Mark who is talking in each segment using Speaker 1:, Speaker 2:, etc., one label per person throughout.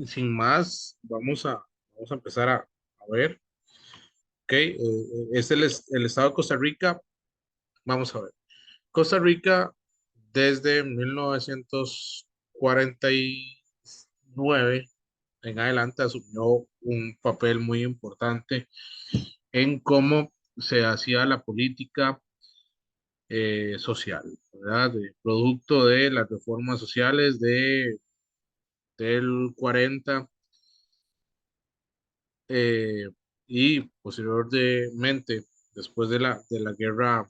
Speaker 1: Sin más, vamos a empezar a ver. Ok, es el estado de Costa Rica. Vamos a ver. Costa Rica desde 1949 en adelante asumió un papel muy importante en cómo se hacía la política social, ¿verdad? Producto de las reformas sociales del 40 eh, y posteriormente, después de la guerra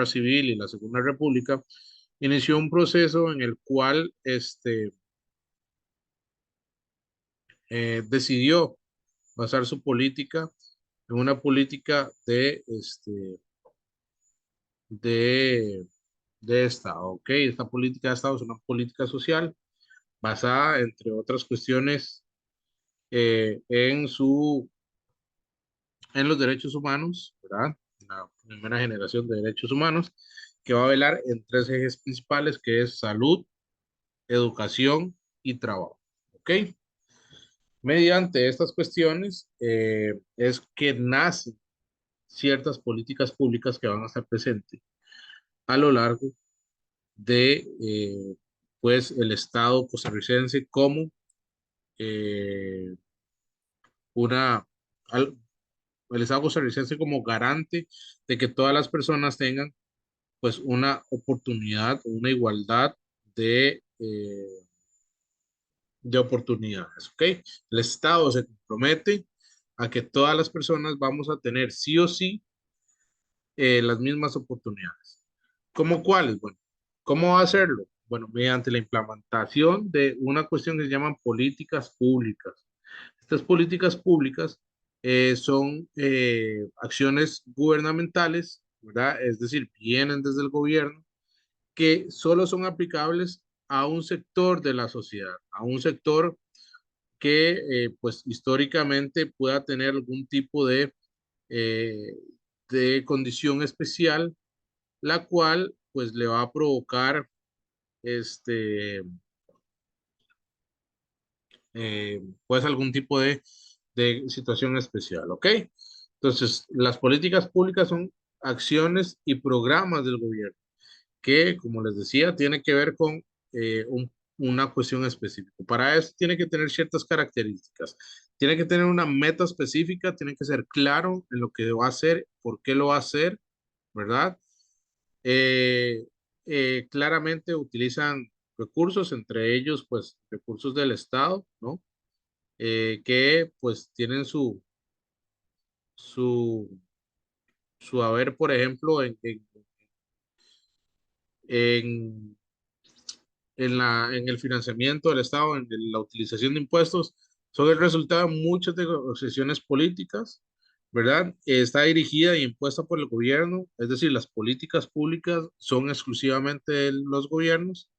Speaker 1: civil y la Segunda República, inició un proceso en el cual decidió basar su política en una política de, de Estado. ¿Ok? Esta política de Estado es una política social basada, entre otras cuestiones, en en los derechos humanos, ¿verdad? La primera generación de derechos humanos, que va a velar en tres ejes principales, que es salud, educación y trabajo. ¿Ok? Mediante estas cuestiones es que nacen ciertas políticas públicas que van a estar presentes a lo largo de pues el Estado costarricense como eh, una, al- el Estado costarricense como garante de que todas las personas tengan pues una oportunidad, una igualdad de oportunidades, ¿ok? El Estado se compromete a que todas las personas vamos a tener sí o sí las mismas oportunidades. ¿Cómo cuáles? Bueno, ¿cómo va a hacerlo? Bueno, mediante la implementación de una cuestión que se llaman políticas públicas. Estas políticas públicas son acciones gubernamentales, ¿verdad? Es decir, vienen desde el gobierno que solo son aplicables a un sector de la sociedad, a un sector que pues históricamente pueda tener algún tipo eh, de condición especial, la cual pues le va a provocar este, pues algún tipo de situación especial, ¿ok? Entonces, las políticas públicas son acciones y programas del gobierno que, como les decía, tiene que ver con una cuestión específica. Para eso tiene que tener ciertas características. Tiene que tener una meta específica, tiene que ser claro en lo que va a hacer, por qué lo va a hacer, ¿verdad? Eh, Claramente utilizan recursos, entre ellos, pues, recursos del Estado, ¿no? Que, pues, tienen su, su haber, por ejemplo, en en el financiamiento del Estado, en la utilización de impuestos, son el resultado de muchas negociaciones políticas, ¿verdad? Está dirigida y impuesta por el gobierno, es decir, las políticas públicas son exclusivamente de los gobiernos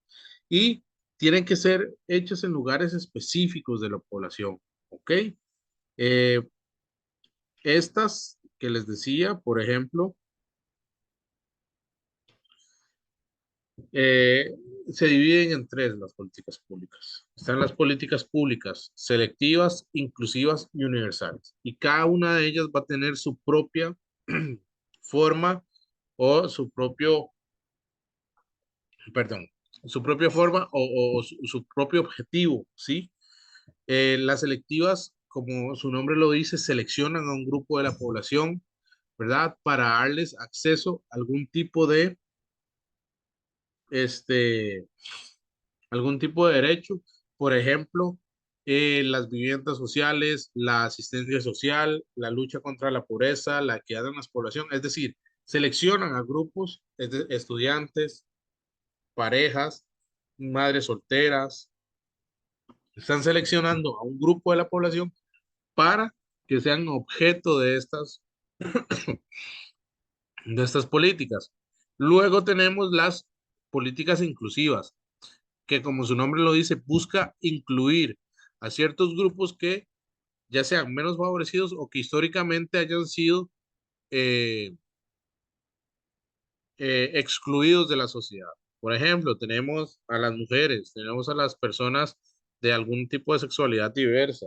Speaker 1: y tienen que ser hechas en lugares específicos de la población, ¿ok? Eh, Estas que les decía, por ejemplo, Eh, se dividen en tres las políticas públicas. Están las políticas públicas selectivas, inclusivas y universales. Y cada una de ellas va a tener su propia forma o su perdón, su propia forma o su propio objetivo, ¿sí? Las selectivas, como su nombre lo dice, seleccionan a un grupo de la población, ¿verdad? Para darles acceso a este, algún tipo de derecho, por ejemplo, las viviendas sociales, la asistencia social, la lucha contra la pobreza, la equidad en la población, es decir, seleccionan a grupos de estudiantes, parejas, madres solteras, están seleccionando a un grupo de la población para que sean objeto de estas políticas. Luego tenemos las políticas inclusivas, que como su nombre lo dice, busca incluir a ciertos grupos que ya sean menos favorecidos o que históricamente hayan sido eh, excluidos de la sociedad. Por ejemplo, tenemos a las mujeres, tenemos a las personas de algún tipo de sexualidad diversa.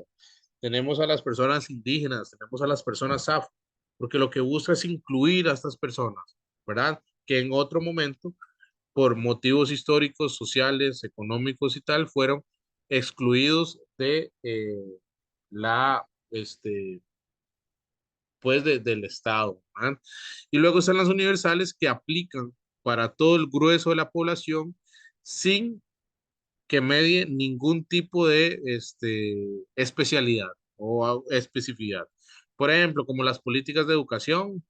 Speaker 1: Tenemos a las personas indígenas, tenemos a las personas afro, porque lo que busca es incluir a estas personas, ¿verdad? Que en otro momento, por motivos históricos, sociales, económicos y tal, fueron excluidos de la, pues, del Estado, ¿verdad? Y luego están las universales que aplican para todo el grueso de la población sin que medie ningún tipo de especialidad o especificidad. Por ejemplo, como las políticas de educación,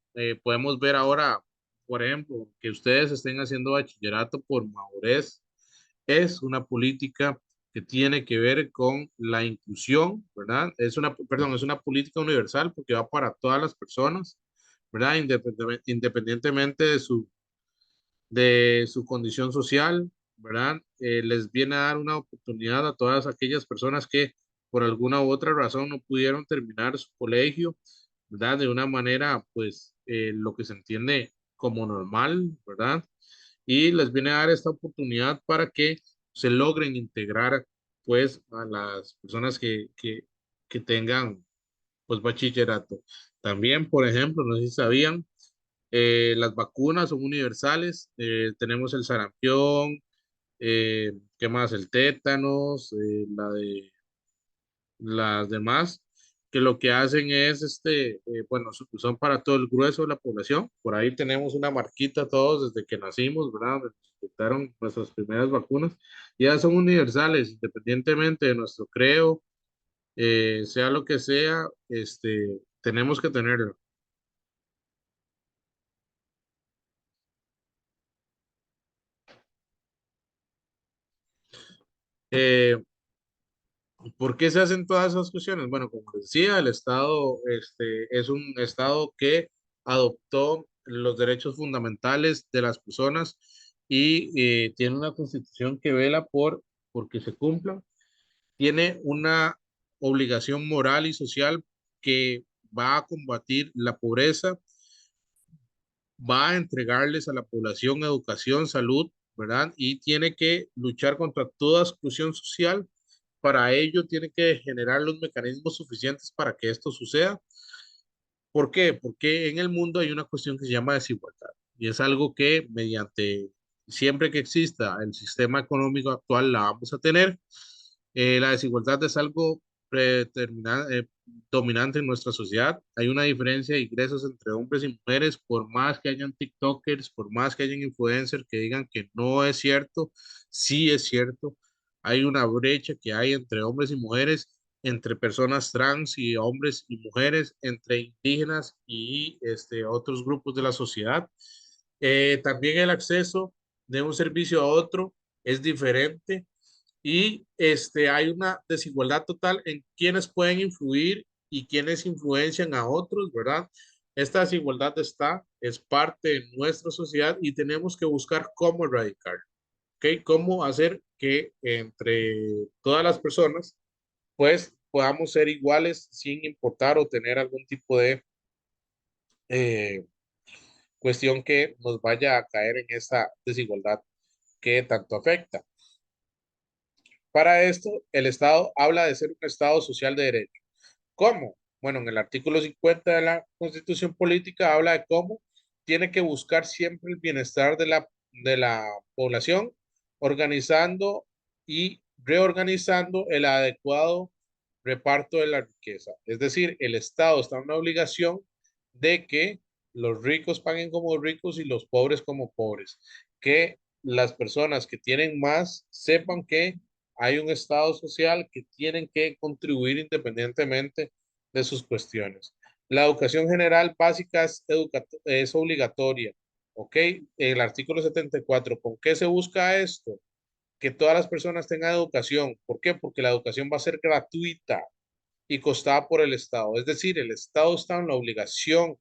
Speaker 1: podemos ver ahora, por ejemplo, que ustedes estén haciendo bachillerato por madurez, es una política que tiene que ver con la inclusión, ¿verdad? Perdón, es una política universal porque va para todas las personas, ¿verdad? Independientemente de su condición social, ¿verdad? Les viene a dar una oportunidad a todas aquellas personas que por alguna u otra razón no pudieron terminar su colegio, ¿verdad? De una manera, pues, lo que se entiende como normal, ¿verdad? Y les viene a dar esta oportunidad para que se logren integrar, pues, a las personas que tengan, pues, bachillerato. También, por ejemplo, no sé si sabían, las vacunas son universales. Tenemos el sarampión, ¿qué más? El tétanos, las demás, que lo que hacen es, bueno, son para todo el grueso de la población. Por ahí tenemos una marquita todos desde que nacimos, ¿verdad? Donde nos inyectaron nuestras primeras vacunas. Ya son universales, independientemente de nuestro creo, sea lo que sea, tenemos que tenerlo. Eh, ¿Por qué se hacen todas esas cuestiones? Bueno, como les decía, el Estado es un Estado que adoptó los derechos fundamentales de las personas y tiene una constitución que vela por que se cumplan. Tiene una obligación moral y social que va a combatir la pobreza, va a entregarles a la población educación, salud, ¿verdad? Y tiene que luchar contra toda exclusión social. Para ello tiene que generar los mecanismos suficientes para que esto suceda. ¿Por qué? Porque en el mundo hay una cuestión que se llama desigualdad y es algo que mediante, siempre que exista el sistema económico actual, la vamos a tener. La desigualdad es algo dominante en nuestra sociedad. Hay una diferencia de ingresos entre hombres y mujeres, por más que hayan TikTokers, por más que hayan influencers que digan que no es cierto, sí es cierto. Hay una brecha que hay entre hombres y mujeres, entre personas trans y hombres y mujeres, entre indígenas y otros grupos de la sociedad. También el acceso de un servicio a otro es diferente y hay una desigualdad total en quienes pueden influir y quienes influencian a otros, ¿verdad? Esta desigualdad es parte de nuestra sociedad y tenemos que buscar cómo erradicar, ¿ok? Cómo hacer que entre todas las personas pues podamos ser iguales sin importar o tener algún tipo de eh, cuestión que nos vaya a caer en esa desigualdad que tanto afecta. Para esto, el Estado habla de ser un Estado social de derecho. ¿Cómo? Bueno, en el artículo 50 de la Constitución Política habla de cómo tiene que buscar siempre el bienestar de la población, organizando y reorganizando el adecuado reparto de la riqueza. Es decir, el Estado está en una obligación de que los ricos paguen como ricos y los pobres como pobres. Que las personas que tienen más sepan que hay un Estado social que tienen que contribuir independientemente de sus cuestiones. La educación general básica es obligatoria, ¿ok? El artículo 74. ¿Con qué se busca esto? Que todas las personas tengan educación. ¿Por qué? Porque la educación va a ser gratuita y costada por el Estado. Es decir, el Estado está en la obligación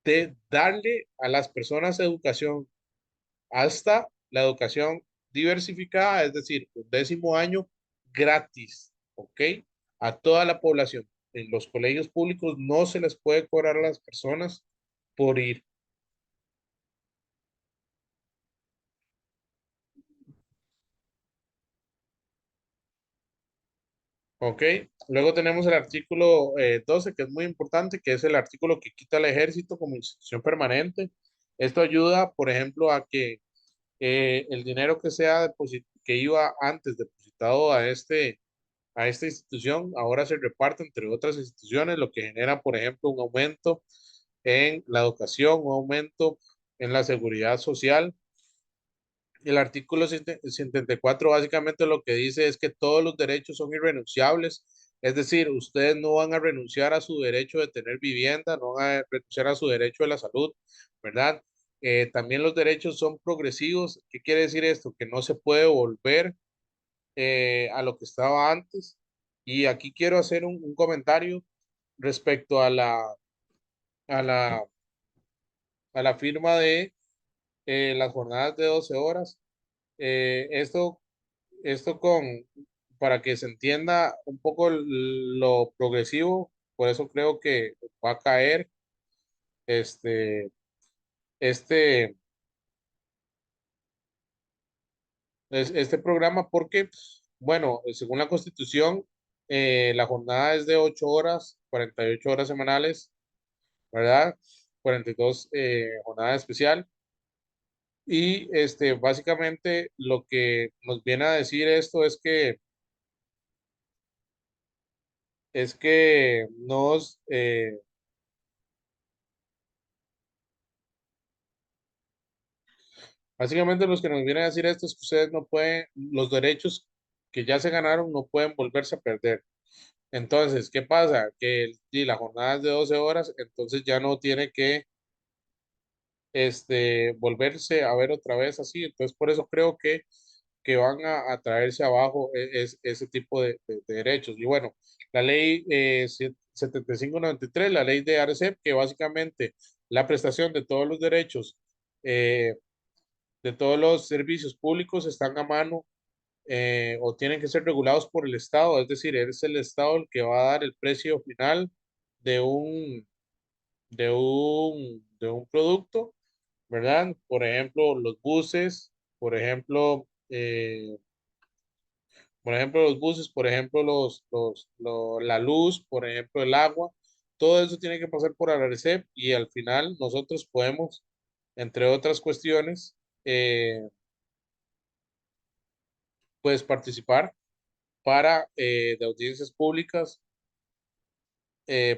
Speaker 1: de darle a las personas educación hasta la educación diversificada, es decir, un 10.º año gratis, ¿ok? A toda la población. En los colegios públicos no se les puede cobrar a las personas por ir. Ok, luego tenemos el artículo 12, que es muy importante, que es el artículo que quita al ejército como institución permanente. Esto ayuda, por ejemplo, a que el dinero que que iba antes depositado a esta institución, ahora se reparte entre otras instituciones, lo que genera, por ejemplo, un aumento en la educación, un aumento en la seguridad social. El artículo 74 básicamente lo que dice es que todos los derechos son irrenunciables, es decir, ustedes no van a renunciar a su derecho de tener vivienda, no van a renunciar a su derecho de la salud, ¿verdad? También los derechos son progresivos. ¿Qué quiere decir esto? Que no se puede volver a lo que estaba antes. Y aquí quiero hacer un comentario respecto a la, a la firma de las jornadas de 12 horas. Esto para que se entienda un poco lo progresivo, por eso creo que va a caer este, este, este programa porque, bueno, según la Constitución, la jornada es de 8 horas, 48 horas semanales, ¿verdad? 42 jornada especial. Y básicamente lo que nos viene a decir esto es que básicamente los que nos vienen a decir esto es que ustedes no pueden, los derechos que ya se ganaron no pueden volverse a perder. Entonces, ¿qué pasa? Que y la jornada es de 12 horas, entonces ya no tiene que volverse a ver otra vez así. Entonces, por eso creo que van a traerse abajo ese tipo de derechos. Y bueno, la ley 7593, la ley de ARCEP, que básicamente la prestación de todos los derechos, de todos los servicios públicos están a mano o tienen que ser regulados por el Estado, es decir, es el Estado el que va a dar el precio final de de un producto, ¿verdad? Por ejemplo, los buses, por ejemplo, los buses, por ejemplo, la luz, por ejemplo, el agua, todo eso tiene que pasar por ARCEP y al final nosotros podemos, entre otras cuestiones, pues participar de audiencias públicas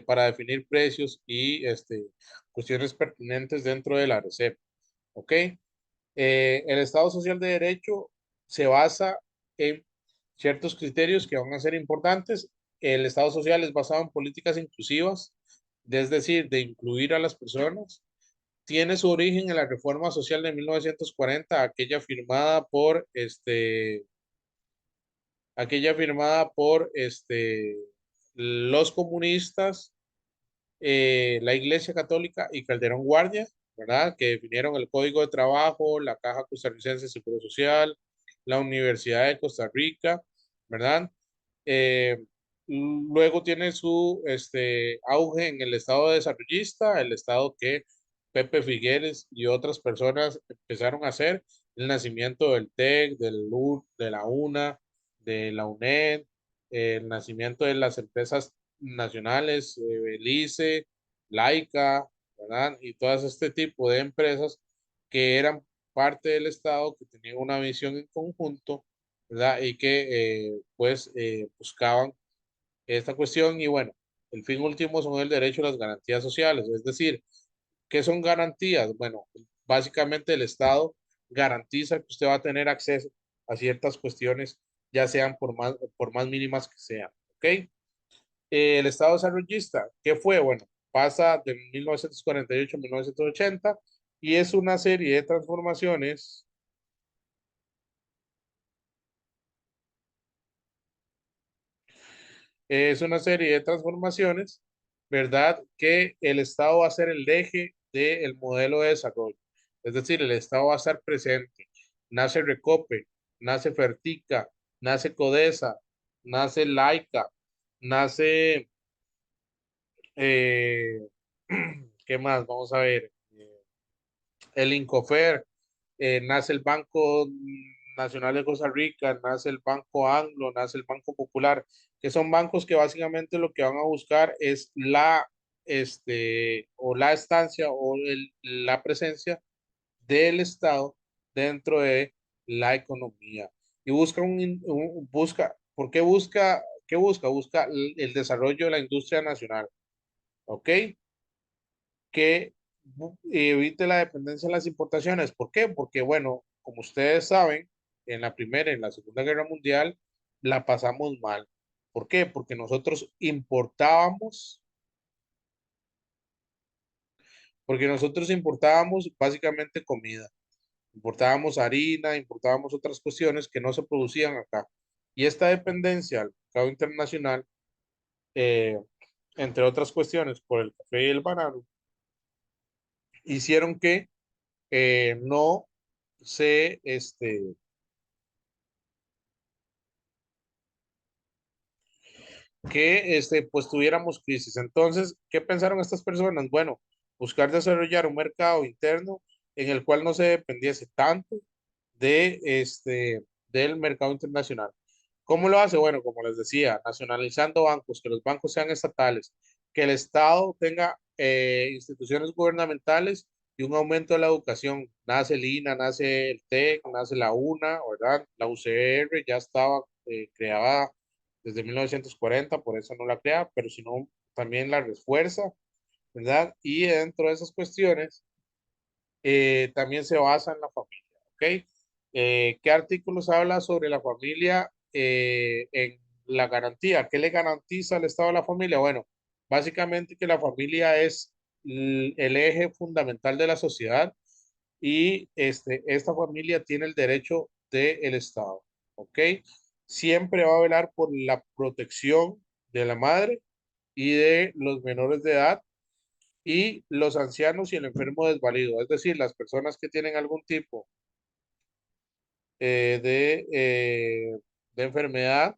Speaker 1: para definir precios y cuestiones pertinentes dentro de la RCEP. ¿Ok? El Estado Social de Derecho se basa en ciertos criterios que van a ser importantes. El Estado Social es basado en políticas inclusivas, es decir, de incluir a las personas. Tiene su origen en la reforma social de 1940, aquella firmada por los comunistas, la Iglesia Católica y Calderón Guardia, ¿verdad? Que definieron el Código de Trabajo, la Caja Costarricense de Seguro Social, la Universidad de Costa Rica, ¿verdad? Eh, Luego tiene su auge en el Estado desarrollista, el Estado que Pepe Figueres y otras personas empezaron a hacer, el nacimiento del TEC, de la UNA, de la UNED, el nacimiento de las empresas nacionales, Belice, Laica, ¿verdad? Y todas este tipo de empresas que eran parte del Estado, que tenían una visión en conjunto, ¿verdad? Y que buscaban esta cuestión y bueno, el fin último son el derecho a las garantías sociales, es decir, ¿qué son garantías? Bueno, básicamente el Estado garantiza que usted va a tener acceso a ciertas cuestiones, ya sean por más mínimas que sean, ¿ok? El Estado desarrollista, ¿qué fue? Bueno, pasa de 1948 a 1980 y es una serie de transformaciones. Es una serie de transformaciones, ¿verdad? Que el Estado va a ser el eje del modelo de desarrollo. Es decir, el Estado va a estar presente. Nace Recope, nace Fertica, nace Codesa, nace Laica, nace, eh, ¿qué más? Vamos a ver, el Incofer, nace el Banco Nacional de Costa Rica, nace el Banco Anglo, nace el Banco Popular, que son bancos que básicamente lo que van a buscar es o la estancia o la presencia del Estado dentro de la economía. Y busca ¿por qué busca? ¿Qué busca? Busca el desarrollo de la industria nacional, ¿ok? Que evite la dependencia de las importaciones. ¿Por qué? Porque, bueno, como ustedes saben, en la Primera y en la Segunda Guerra Mundial la pasamos mal. ¿Por qué? Porque nosotros importábamos básicamente comida, importábamos harina, importábamos otras cuestiones que no se producían acá. Y esta dependencia al mercado internacional, eh, entre otras cuestiones, por el café y el banano, hicieron que no se, pues tuviéramos crisis. Entonces, ¿qué pensaron estas personas? Bueno, buscar desarrollar un mercado interno en el cual no se dependiese tanto del mercado internacional. ¿Cómo lo hace? Bueno, como les decía, nacionalizando bancos, que los bancos sean estatales, que el Estado tenga instituciones gubernamentales y un aumento de la educación. Nace el INA, nace el TEC, nace la UNA, ¿verdad? La UCR ya estaba creada desde 1940, por eso no la crea, pero sino también la refuerza, ¿verdad? Y dentro de esas cuestiones también se basa en la familia, ¿ok? ¿Qué artículos habla sobre la familia en la garantía? ¿Qué le garantiza el Estado a la familia? Bueno, básicamente que la familia es el eje fundamental de la sociedad y esta familia tiene el derecho del Estado, ¿ok? Siempre va a velar por la protección de la madre y de los menores de edad y los ancianos y el enfermo desvalido, es decir, las personas que tienen algún tipo eh, de, eh, de enfermedad,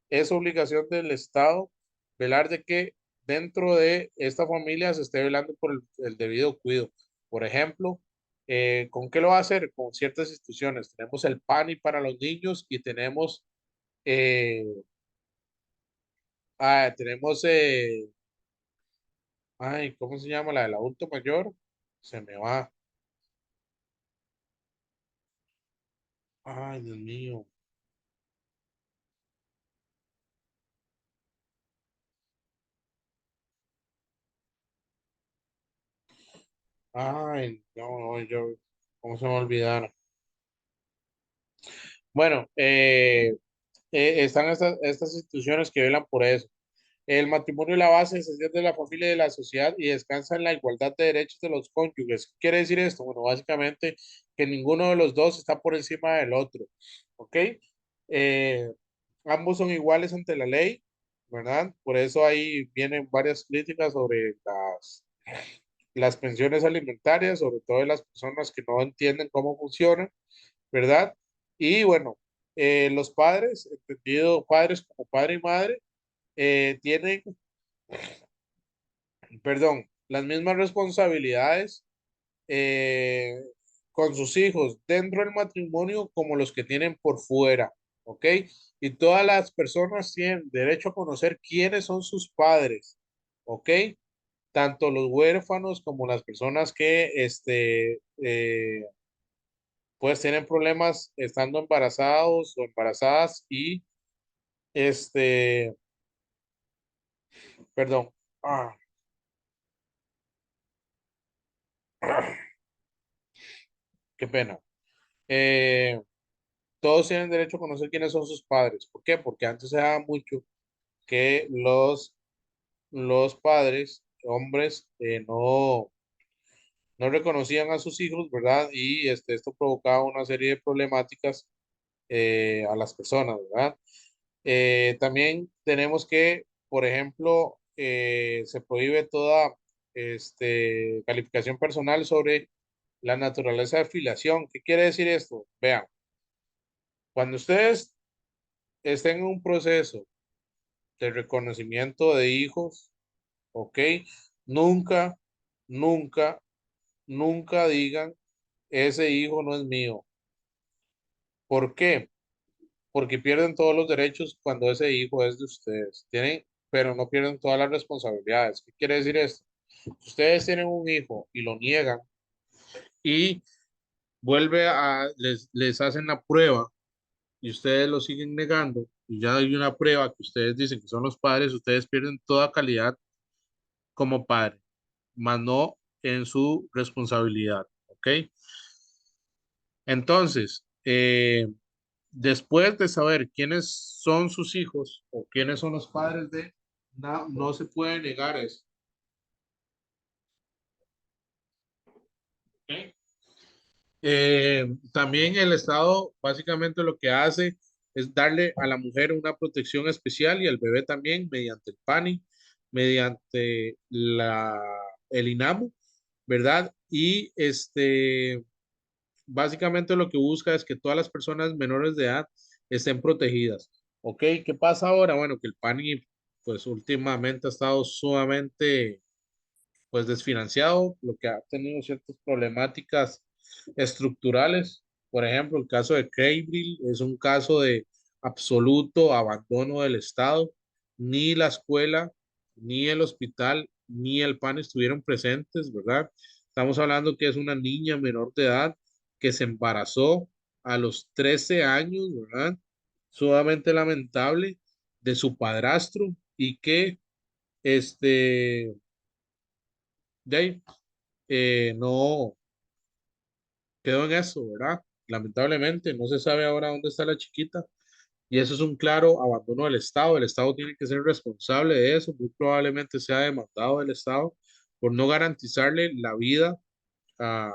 Speaker 1: es obligación del Estado velar de que dentro de esta familia se esté velando por el debido cuidado. Por ejemplo, ¿con qué lo va a hacer? Con ciertas instituciones. Tenemos el PANI para los niños y eh, tenemos, ay, ¿cómo se llama? La del adulto mayor. Se me va. Ay, Dios mío. Ay, no, no, ¿cómo se me olvidaron? Bueno, están estas instituciones que velan por eso. El matrimonio es la base esencial de la familia y de la sociedad y descansa en la igualdad de derechos de los cónyuges. ¿Qué quiere decir esto? Bueno, básicamente que ninguno de los dos está por encima del otro, ¿ok? Eh, ambos son iguales ante la ley, ¿verdad? Por eso ahí vienen varias críticas sobre las pensiones alimentarias, sobre todo de las personas que no entienden cómo funcionan, ¿verdad? Y bueno, los padres, entendido padres como padre y madre, tienen, perdón, las mismas responsabilidades eh, con sus hijos dentro del matrimonio como los que tienen por fuera, ¿ok? Y todas las personas tienen derecho a conocer quiénes son sus padres, ¿ok? Tanto los huérfanos como las personas que pues tienen problemas estando embarazados o embarazadas y este, perdón, ah, qué pena. Eh, todos tienen derecho a conocer quiénes son sus padres. ¿Por qué? Porque antes se daba mucho que los padres, hombres, no reconocían a sus hijos, ¿verdad? Y esto provocaba una serie de problemáticas a las personas, ¿verdad? También tenemos que, por ejemplo, se prohíbe toda calificación personal sobre la naturaleza de filiación. ¿Qué quiere decir esto? Vean, cuando ustedes estén en un proceso de reconocimiento de hijos, ¿ok? Nunca, nunca, nunca digan, ese hijo no es mío. ¿Por qué? Porque pierden todos los derechos cuando ese hijo es de ustedes. Tienen, pero no pierden todas las responsabilidades. ¿Qué quiere decir esto? Si ustedes tienen un hijo y lo niegan y les hacen la prueba y ustedes lo siguen negando y ya hay una prueba que ustedes dicen que son los padres, ustedes pierden toda calidad como padre, más no en su responsabilidad, ¿ok? Entonces, después de saber quiénes son sus hijos o quiénes son los padres de, no, no se puede negar eso, ¿ok? También el Estado básicamente lo que hace es darle a la mujer una protección especial y al bebé también mediante el PANI, mediante el INAMU, ¿verdad? Y básicamente lo que busca es que todas las personas menores de edad estén protegidas. ¿Ok? ¿Qué pasa ahora? Bueno, que el PANI pues últimamente ha estado sumamente pues desfinanciado, lo que ha tenido ciertas problemáticas estructurales. Por ejemplo, el caso de Craigville es un caso de absoluto abandono del Estado. Ni la escuela, ni el hospital, ni el PAN estuvieron presentes, ¿verdad? Estamos hablando que es una niña menor de edad que se embarazó a los 13 años, ¿verdad? Sumamente lamentable de su padrastro y que este, de ahí, no quedó en eso, ¿verdad? Lamentablemente, no se sabe ahora dónde está la chiquita y eso es un claro abandono del Estado. El Estado tiene que ser responsable de eso, muy probablemente sea demandado del Estado por no garantizarle la vida a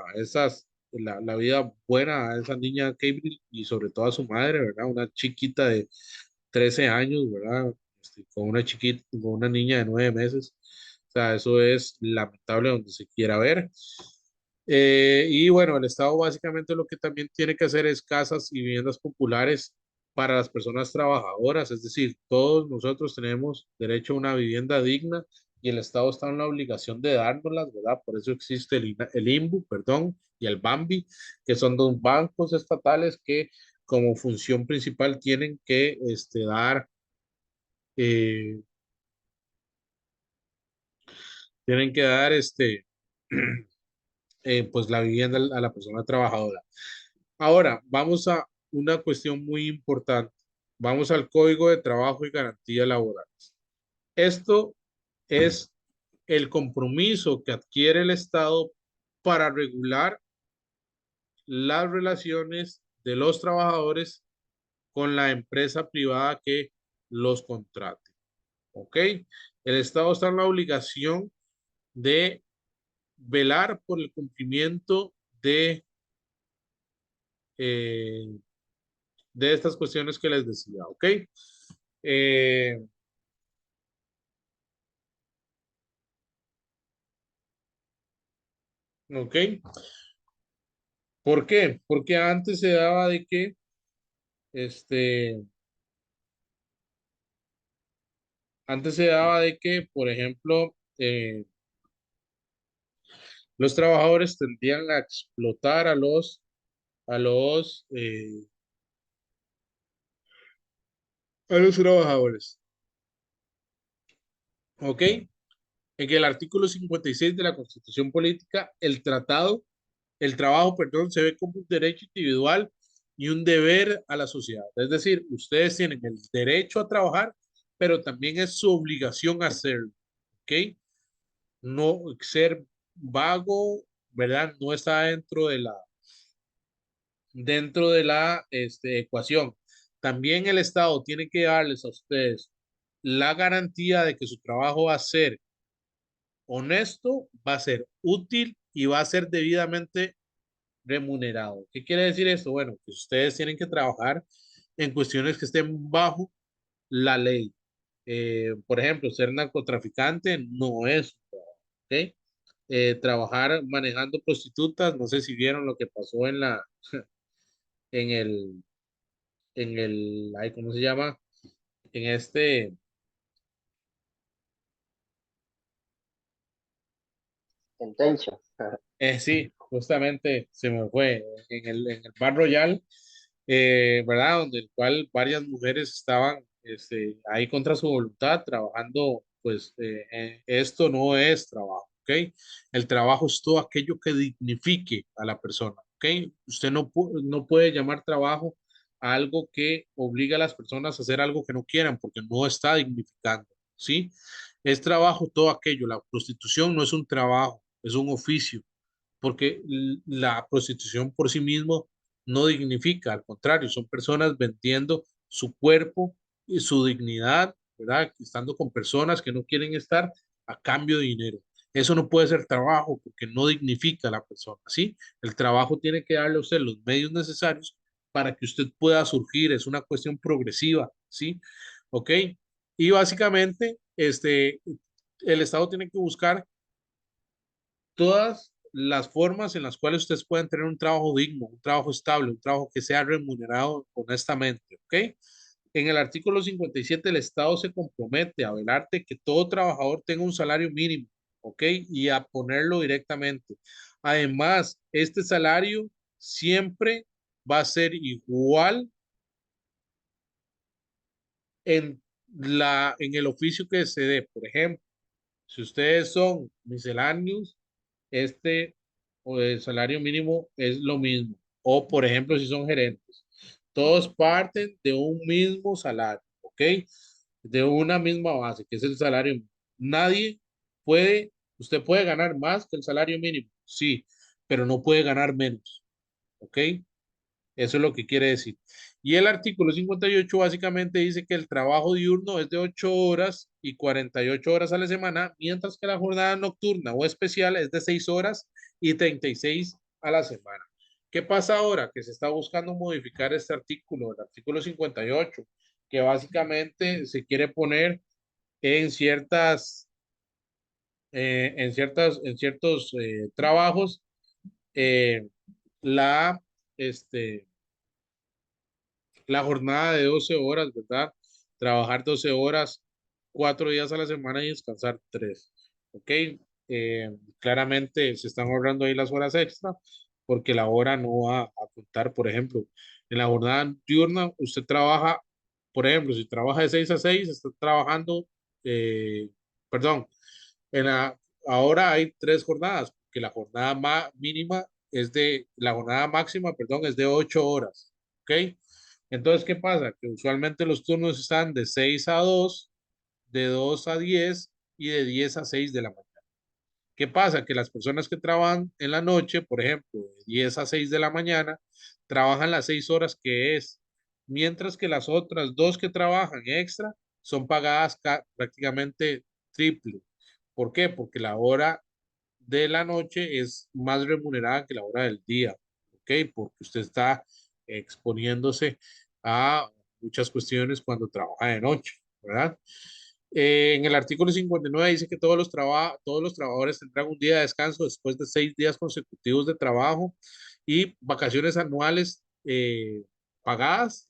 Speaker 1: la vida buena a esa niña Gabriel y sobre todo a su madre, ¿verdad? Una chiquita de 13 años, ¿verdad? Con una chiquita, con una niña de 9 meses. O sea, eso es lamentable donde se quiera ver. Y bueno, el Estado básicamente lo que también tiene que hacer es casas y viviendas populares para las personas trabajadoras, es decir, todos nosotros tenemos derecho a una vivienda digna y el Estado está en la obligación de dárnoslas, ¿verdad? Por eso existe el INBU, perdón, y el BAMBI, que son dos bancos estatales que como función principal tienen que eh, dar pues la vivienda a la persona trabajadora. Ahora, vamos a una cuestión muy importante. Vamos al Código de Trabajo y Garantía Laborales. Esto es el compromiso que adquiere el Estado para regular las relaciones de los trabajadores con la empresa privada que los contrate. ¿Ok? El Estado está en la obligación de velar por el cumplimiento eh, de estas cuestiones que les decía. ¿Ok? Eh, ¿Ok? ¿Por qué? Porque antes se daba de que, este, por ejemplo, los trabajadores tendían a explotar a los, eh, a los trabajadores. ¿Ok? En el artículo 56 de la Constitución Política, el trabajo, perdón, se ve como un derecho individual y un deber a la sociedad. Es decir, ustedes tienen el derecho a trabajar, pero también es su obligación hacerlo. ¿Ok? No ser vago, ¿verdad? No está dentro de la ecuación. También el Estado tiene que darles a ustedes la garantía de que su trabajo va a ser honesto, va a ser útil y va a ser debidamente remunerado. ¿Qué quiere decir esto? Bueno, que ustedes tienen que trabajar en cuestiones que estén bajo la ley. Por ejemplo, ser narcotraficante no es un trabajo, ¿ok? Trabajar manejando prostitutas, no sé si vieron lo que pasó en el, ay, ¿cómo se llama? En
Speaker 2: Sentencia.
Speaker 1: sí, justamente se me fue, en el Bar Royal, ¿verdad? Donde el cual varias mujeres estaban ahí contra su voluntad trabajando, pues esto no es trabajo, ¿ok? El trabajo es todo aquello que dignifique a la persona, ¿ok? Usted no puede llamar trabajo a algo que obliga a las personas a hacer algo que no quieran, porque no está dignificando, ¿sí? Es trabajo todo aquello. La prostitución no es un trabajo, es un oficio, porque la prostitución por sí mismo no dignifica, al contrario, son personas vendiendo su cuerpo y su dignidad, ¿verdad? Estando con personas que no quieren estar a cambio de dinero. Eso no puede ser trabajo porque no dignifica a la persona, ¿sí? El trabajo tiene que darle a usted los medios necesarios para que usted pueda surgir, es una cuestión progresiva, ¿sí? ¿Ok? Y básicamente, el Estado tiene que buscar todas las formas en las cuales ustedes pueden tener un trabajo digno, un trabajo estable, un trabajo que sea remunerado honestamente, ¿ok? En el artículo 57 el Estado se compromete a velarte que todo trabajador tenga un salario mínimo, ¿ok? Y a ponerlo directamente. Además, este salario siempre va a ser igual en en el oficio que se dé. Por ejemplo, si ustedes son misceláneos, este o el salario mínimo es lo mismo. O, por ejemplo, si son gerentes, todos parten de un mismo salario, ¿ok? De una misma base, que es el salario mínimo. Nadie puede, usted puede ganar más que el salario mínimo, sí, pero no puede ganar menos, ¿ok? Eso es lo que quiere decir. Y el artículo 58 básicamente dice que el trabajo diurno es de 8 horas y 48 horas a la semana, mientras que la jornada nocturna o especial es de 6 horas y 36 a la semana. ¿Qué pasa ahora? Que se está buscando modificar este artículo, el artículo 58, que básicamente se quiere poner en en ciertos trabajos, eh, la, este, la jornada de 12 horas, ¿verdad? Trabajar 12 horas, 4 días a la semana y descansar 3. ¿Ok? Claramente se están ahorrando ahí las horas extra porque la hora no va a contar, por ejemplo, en la jornada diurna usted trabaja, por ejemplo, si trabaja de 6 a 6, está trabajando, eh, perdón, en ahora hay 3 jornadas, porque la jornada mínima la jornada máxima, perdón, es de 8 horas. ¿Ok? Entonces, ¿qué pasa? Que usualmente los turnos están de 6 a 2, de 2 a 10 y de 10 a 6 de la mañana. ¿Qué pasa? Que las personas que trabajan en la noche, por ejemplo, de 10 a 6 de la mañana, trabajan las 6 horas que es, mientras que las otras dos que trabajan extra son pagadas prácticamente triple. ¿Por qué? Porque la hora de la noche es más remunerada que la hora del día, ¿ok? Porque usted está exponiéndose a muchas cuestiones cuando trabaja de noche, ¿verdad? En el artículo 59 dice que todos los trabajadores tendrán un día de descanso después de 6 días consecutivos de trabajo y vacaciones anuales pagadas,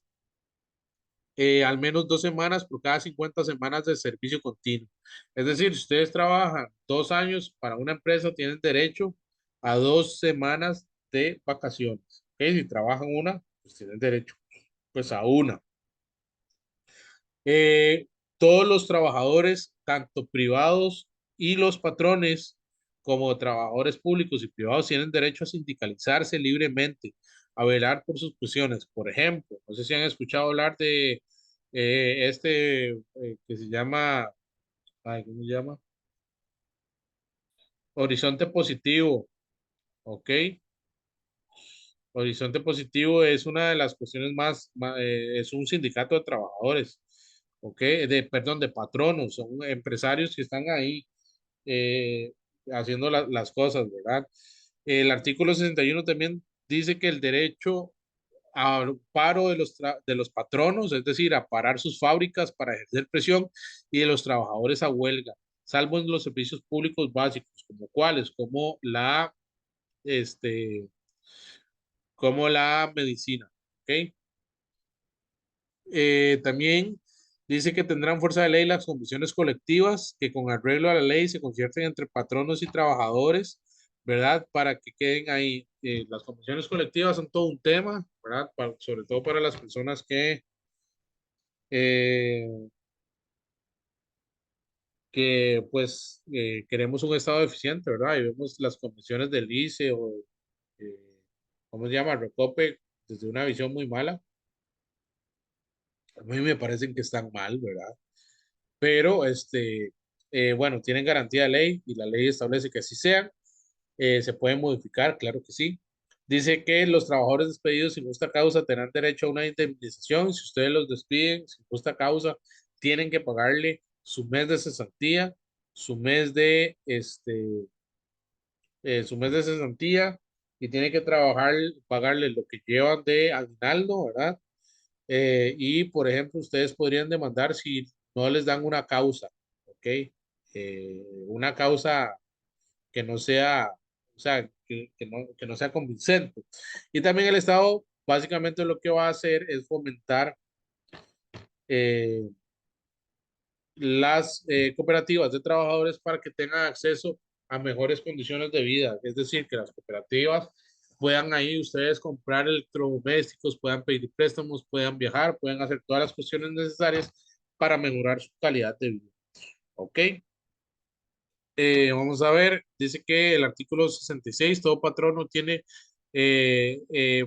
Speaker 1: al menos 2 semanas por cada 50 semanas de servicio continuo. Es decir, si ustedes trabajan 2 años para una empresa, tienen derecho a 2 semanas de vacaciones. ¿Ok? Si trabajan una, pues tienen derecho pues a una. Eh, Todos los trabajadores, tanto privados y los patrones, como trabajadores públicos y privados, tienen derecho a sindicalizarse libremente, a velar por sus cuestiones. Por ejemplo, no sé si han escuchado hablar de que se llama, ay, ¿cómo se llama? Horizonte Positivo, ¿ok? Horizonte Positivo es una de las cuestiones es un sindicato de trabajadores, ¿ok? Perdón, de patronos, son empresarios que están ahí eh, haciendo las cosas, ¿verdad? El artículo 61 también dice que el derecho al paro de los patronos, es decir, a parar sus fábricas para ejercer presión, y de los trabajadores a huelga, salvo en los servicios públicos básicos, como cuáles, este, como la medicina, ¿ok? También dice que tendrán fuerza de ley las condiciones colectivas que con arreglo a la ley se concierten entre patronos y trabajadores, ¿verdad? Para que queden ahí. Las condiciones colectivas son todo un tema. ¿verdad? Sobre todo para las personas eh, que pues queremos un Estado eficiente, ¿verdad? Y vemos las convenciones del ICE o, eh, ¿cómo se llama? Recope desde una visión muy mala. A mí me parecen que están mal, ¿verdad? Pero, bueno, tienen garantía de ley y la ley establece que así sean. Se pueden modificar, claro que sí. Dice que los trabajadores despedidos sin justa causa tendrán derecho a una indemnización. Si ustedes los despiden sin justa causa, tienen que pagarle su mes de cesantía, su mes de, su mes de cesantía y tienen que trabajar, pagarle lo que llevan de aguinaldo, ¿verdad? Y, por ejemplo, ustedes podrían demandar si no les dan una causa, ¿ok? Una causa que no sea, o sea, que no sea convincente. Y también el Estado básicamente lo que va a hacer es fomentar eh, las cooperativas de trabajadores para que tengan acceso a mejores condiciones de vida. Es decir, que las cooperativas puedan ahí ustedes comprar electrodomésticos, puedan pedir préstamos, puedan viajar, puedan hacer todas las cuestiones necesarias para mejorar su calidad de vida. ¿Ok? Vamos a ver, dice que el artículo 66, todo patrono eh, eh,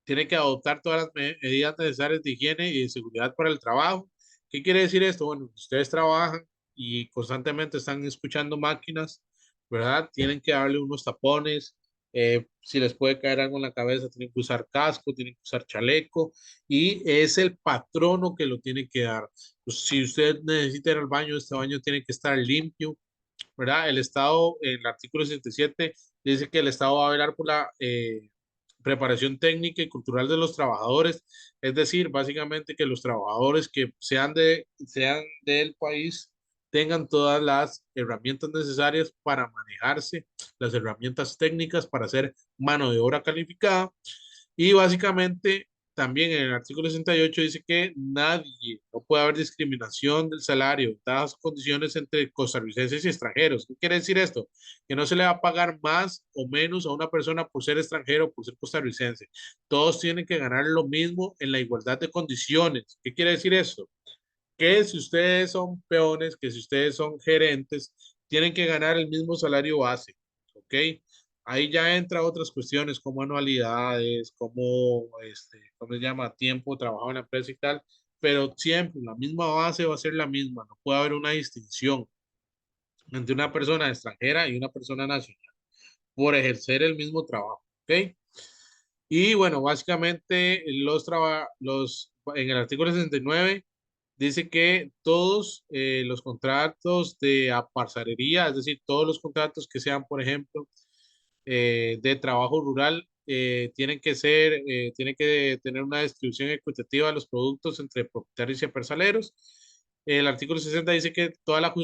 Speaker 1: tiene que adoptar todas las medidas necesarias de higiene y de seguridad para el trabajo. ¿Qué quiere decir esto? Bueno, ustedes trabajan y constantemente están escuchando máquinas, ¿verdad? Tienen que darle unos tapones. Si les puede caer algo en la cabeza, tienen que usar casco, tienen que usar chaleco y es el patrono que lo tiene que dar. Pues, si usted necesita ir al baño, este baño tiene que estar limpio, ¿verdad? El Estado, en el artículo 67, dice que el Estado va a velar por la preparación técnica y cultural de los trabajadores, es decir, básicamente que los trabajadores que sean del país tengan todas las herramientas necesarias para manejarse, las herramientas técnicas para hacer mano de obra calificada y básicamente también en el artículo 68 dice que nadie, no puede haber discriminación del salario, dadas condiciones entre costarricenses y extranjeros. ¿Qué quiere decir esto? Que no se le va a pagar más o menos a una persona por ser extranjero o por ser costarricense. Todos tienen que ganar lo mismo en la igualdad de condiciones. ¿Qué quiere decir esto? Que si ustedes son peones, que si ustedes son gerentes, tienen que ganar el mismo salario base, ¿ok? Ahí ya entra otras cuestiones como anualidades, como, ¿cómo se llama? Tiempo, trabajo en la empresa y tal, pero siempre la misma base va a ser la misma, no puede haber una distinción entre una persona extranjera y una persona nacional por ejercer el mismo trabajo, ¿ok? Y bueno, básicamente en el artículo 69 dice que todos los contratos de aparcería, es decir, todos los contratos que sean, por ejemplo, de trabajo rural, tienen que tener una distribución equitativa de los productos entre propietarios y apersaleros. El artículo 60 dice que toda la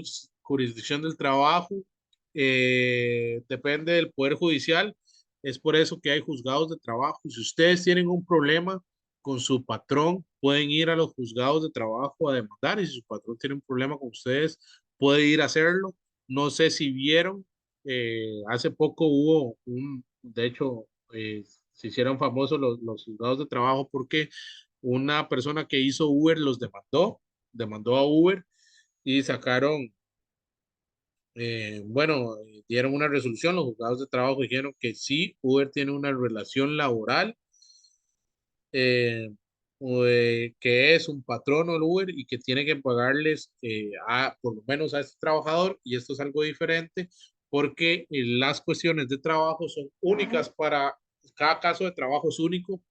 Speaker 1: jurisdicción del trabajo depende del Poder Judicial. Es por eso que hay juzgados de trabajo. Si ustedes tienen un problema con su patrón, pueden ir a los juzgados de trabajo a demandar y si su patrón tiene un problema con ustedes, puede ir a hacerlo. No sé si vieron, hace poco de hecho, se hicieron famosos los juzgados de trabajo porque una persona que hizo Uber los demandó a Uber y sacaron, dieron una resolución, los juzgados de trabajo dijeron que sí, Uber tiene una relación laboral, eh, que es un patrono el Uber y que tiene que pagarles por lo menos a este trabajador, y esto es algo diferente porque las cuestiones de trabajo son únicas cada caso de trabajo es único,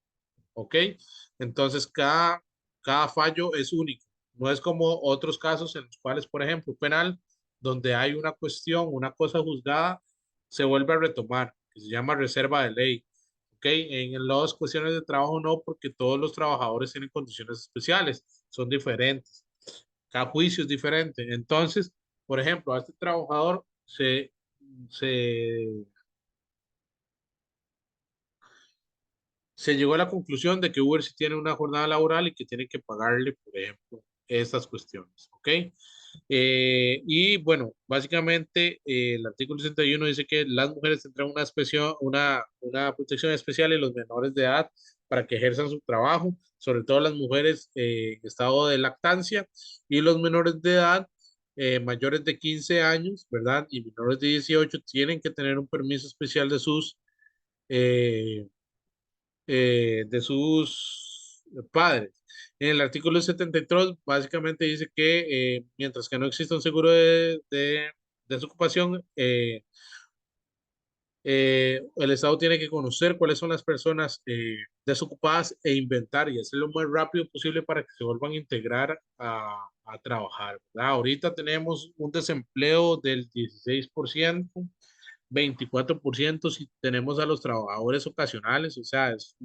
Speaker 1: ¿ok? Entonces cada fallo es único. No es como otros casos en los cuales, por ejemplo, penal, donde hay una cuestión, una cosa juzgada, se vuelve a retomar, que se llama reserva de ley. ¿Ok? En las cuestiones de trabajo no, porque todos los trabajadores tienen condiciones especiales, son diferentes. Cada juicio es diferente. Entonces, por ejemplo, a este trabajador se se llegó a la conclusión de que Uber sí tiene una jornada laboral y que tiene que pagarle, por ejemplo, estas cuestiones, ¿ok? Y bueno, básicamente el artículo 61 dice que las mujeres tendrán una protección especial y los menores de edad para que ejerzan su trabajo, sobre todo las mujeres en estado de lactancia y los menores de edad mayores de 15 años, ¿verdad? Y menores de 18 tienen que tener un permiso especial eh, de sus padres. En el artículo 73 básicamente dice que mientras que no exista un seguro de desocupación, el Estado tiene que conocer cuáles son las personas desocupadas e inventar y hacerlo lo más rápido posible para que se vuelvan a integrar a trabajar, ¿verdad? Ahorita tenemos un desempleo del 16%, 24% si tenemos a los trabajadores ocasionales, o sea, es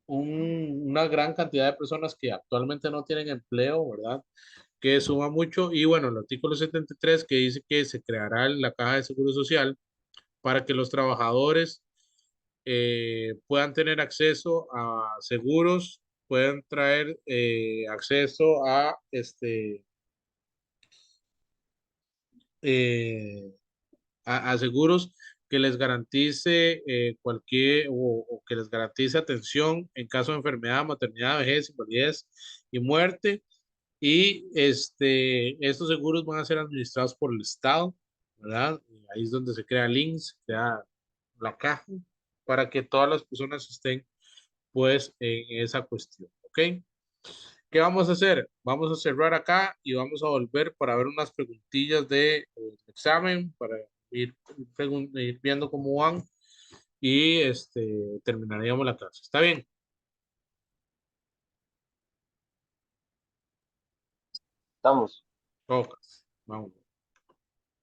Speaker 1: una gran cantidad de personas que actualmente no tienen empleo, ¿verdad? Que suma mucho. Y bueno, el artículo 73 que dice que se creará la caja de seguro social para que los trabajadores puedan tener acceso a seguros, puedan traer acceso eh, a seguros que les garantice o que les garantice atención en caso de enfermedad, maternidad, vejez, invalidez y muerte. Y estos seguros van a ser administrados por el Estado, ¿verdad? Y ahí es donde se crea el INSS, se crea la caja para que todas las personas estén pues en esa cuestión, ¿ok? ¿Qué vamos a hacer? Vamos a cerrar acá y vamos a volver para ver unas preguntillas de examen, para ir viendo cómo van y terminaríamos la clase. ¿Está bien?
Speaker 2: Estamos.
Speaker 1: Ok, vamos.